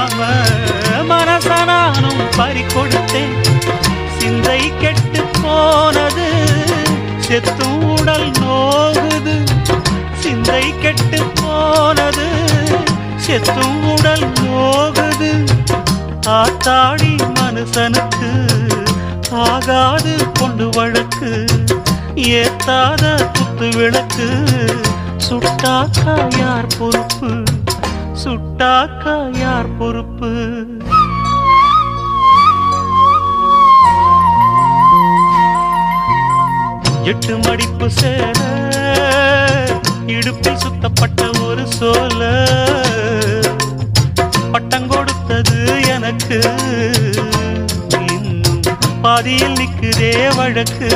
தெரியாம மனசனானும் பறி கொடுத்தேன். சிந்தை கெட்டு போனது செத்தும் உடல் நோகுது. சிந்தை கெட்டு போனது செத்தும் உடல் நோகுது. ஆத்தாடி மனுஷனுக்கு ஆகாது கொண்டு வழக்கு. ஏத்தாத குத்து விளக்கு சுட்டாக்கா யார் பொறுப்பு? சுட்டாக்கா யார் பொறுப்பு? எட்டு மடிப்பு சேர இடுப்பில் சுத்தப்பட்ட ஒரு சோல பட்டம் கொடுத்தது எனக்கு. இன்னும் பாதியில் நிற்குதே வழக்கு.